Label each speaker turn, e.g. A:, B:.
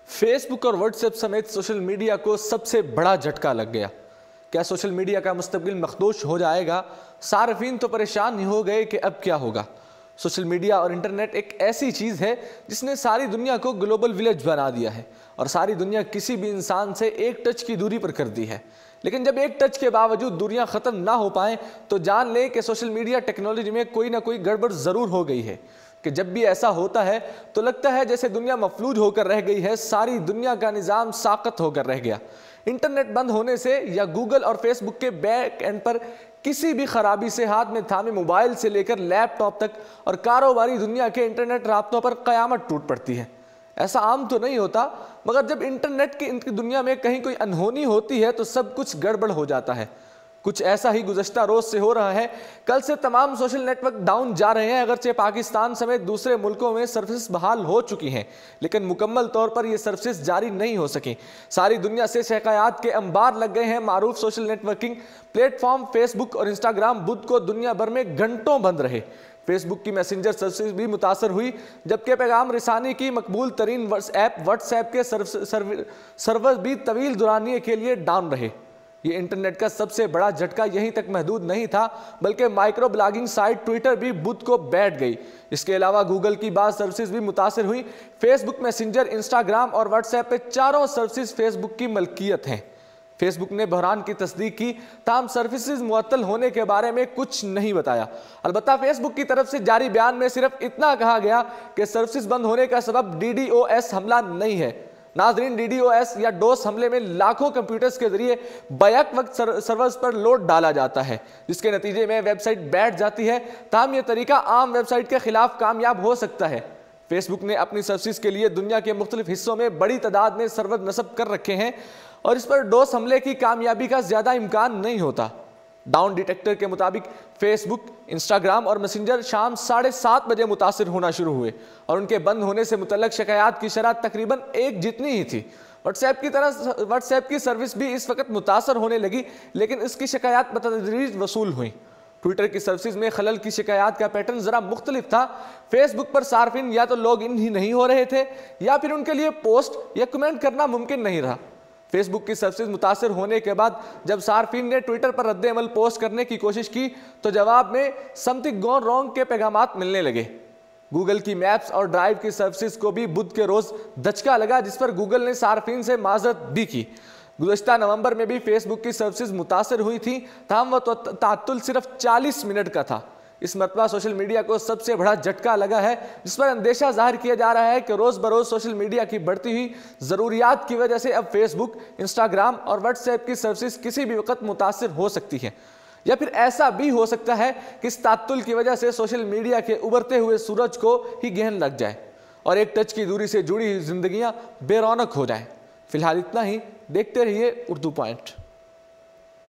A: Facebook और WhatsApp समेत social media को सबसे बड़ा झटका लग गया। क्या सोशल मीडिया का मुस्तकबिल मखदूश हो जाएगा? सार्फिन तो परेशान ही हो गए कि अब क्या होगा। सोशल मीडिया और इंटरनेट एक ऐसी चीज़ है जिसने सारी दुनिया को ग्लोबल विलेज बना दिया है और सारी दुनिया किसी भी इंसान से एक टच की दूरी पर कर दी है। लेकिन जब एक टच के बावजूद दूरियां ख़त्म ना हो पाएं तो जान लें कि सोशल मीडिया टेक्नोलॉजी में कोई ना कोई गड़बड़ ज़रूर हो गई है। कि जब भी ऐसा होता है तो लगता है जैसे दुनिया मफलूज होकर रह गई है, सारी दुनिया का निज़ाम साक़त होकर रह गया। इंटरनेट बंद होने से या गूगल और फेसबुक के बैक एंड पर किसी भी खराबी से हाथ में थामे मोबाइल से लेकर लैपटॉप तक और कारोबारी दुनिया के इंटरनेट राब्तों पर क़यामत टूट पड़ती है। ऐसा आम तो नहीं होता, मगर जब इंटरनेट की इनकी दुनिया में कहीं कोई अनहोनी होती है तो सब कुछ गड़बड़ हो जाता है। कुछ ऐसा ही गुज़श्ता रोज़ से हो रहा है। कल से तमाम सोशल नेटवर्क डाउन जा रहे हैं। अगरचे पाकिस्तान समेत दूसरे मुल्कों में सर्विस बहाल हो चुकी हैं, लेकिन मुकम्मल तौर पर ये सर्विस जारी नहीं हो सकी। सारी दुनिया से शिकायत के अंबार लग गए हैं। मारूफ सोशल नेटवर्किंग प्लेटफॉर्म फेसबुक और इंस्टाग्राम बुध को दुनिया भर में घंटों बंद रहे। फेसबुक की मैसेंजर सर्विस भी मुतासर हुई, जबकि पैगाम रिसानी की मकबूल तरीन व्हाट्सएप के सर्वर भी तवील दुरानिए के लिए डाउन रहे। ये इंटरनेट का सबसे बड़ा झटका यहीं तक महदूद नहीं था, बल्कि माइक्रो ब्लॉगिंग साइट ट्विटर भी बुध को बैठ गई। इसके अलावा गूगल की बात सर्विसेज भी मुतासर हुई। फेसबुक मैसेंजर, इंस्टाग्राम और व्हाट्सएप पे चारों सर्विसेज फेसबुक की मलकियत हैं। फेसबुक ने बहरान की तस्दीक की, ताम सर्विसेज मुअत्तल होने के बारे में कुछ नहीं बताया। अलबत्ता फेसबुक की तरफ से जारी बयान में सिर्फ इतना कहा गया कि सर्विसेज बंद होने का सबब DDoS हमला नहीं है। नाज़रीन, DDoS या डोस हमले में लाखों कंप्यूटर्स के जरिए बैक वक्त सर्वर्स पर लोड डाला जाता है, जिसके नतीजे में वेबसाइट बैठ जाती है। ताहम यह तरीका आम वेबसाइट के खिलाफ कामयाब हो सकता है। फेसबुक ने अपनी सर्विस के लिए दुनिया के मुख्तलिफ हिस्सों में बड़ी तादाद में सर्वर नस्ब कर रखे हैं और इस पर डोस हमले की कामयाबी का ज्यादा इम्कान नहीं होता। डाउन डिटेक्टर के मुताबिक फेसबुक, इंस्टाग्राम और मैसेंजर शाम 7:30 बजे मुतासिर होना शुरू हुए और उनके बंद होने से मुतल्लक शिकायत की शरह तकरीबन एक जितनी ही थी। व्हाट्सएप की सर्विस भी इस वक्त मुतासर होने लगी, लेकिन इसकी शिकायत बतदरीज वसूल हुई। ट्विटर की सर्विस में खलल की शिकायत का पैटर्न जरा मुख्तलिफ था। फेसबुक पर सार्फिन या तो लॉग इन ही नहीं हो रहे थे या फिर उनके लिए पोस्ट या कमेंट करना मुमकिन नहीं रहा। फेसबुक की सर्विस मुतासर होने के बाद जब सार्फिन ने ट्विटर पर रद्द-ए-अमल पोस्ट करने की कोशिश की तो जवाब में समथिंग गॉन रॉन्ग के पैगामात मिलने लगे। गूगल की मैप्स और ड्राइव की सर्विसेज को भी बुध के रोज धचका लगा, जिस पर गूगल ने सार्फिन से माजरत भी की। गुज़श्ता नवंबर में भी फेसबुक की सर्विसेज मुतासर हुई थी, ताहम वह तात्तुल सिर्फ 40 मिनट का था। इस मरतबा सोशल मीडिया को सबसे बड़ा झटका लगा है, जिस पर अंदेशा जाहिर किया जा रहा है कि रोज़ बरोज़ सोशल मीडिया की बढ़ती हुई ज़रूरियात की वजह से अब फेसबुक, इंस्टाग्राम और व्हाट्सएप की सर्विसेज किसी भी वक्त मुतासर हो सकती हैं। या फिर ऐसा भी हो सकता है कि इस तात्तुल की वजह से सोशल मीडिया के उभरते हुए सूरज को ही गहन लग जाए और एक टच की दूरी से जुड़ी हुई जिंदगियां बेरौनक हो जाएं। फिलहाल इतना ही। देखते रहिए उर्दू पॉइंट।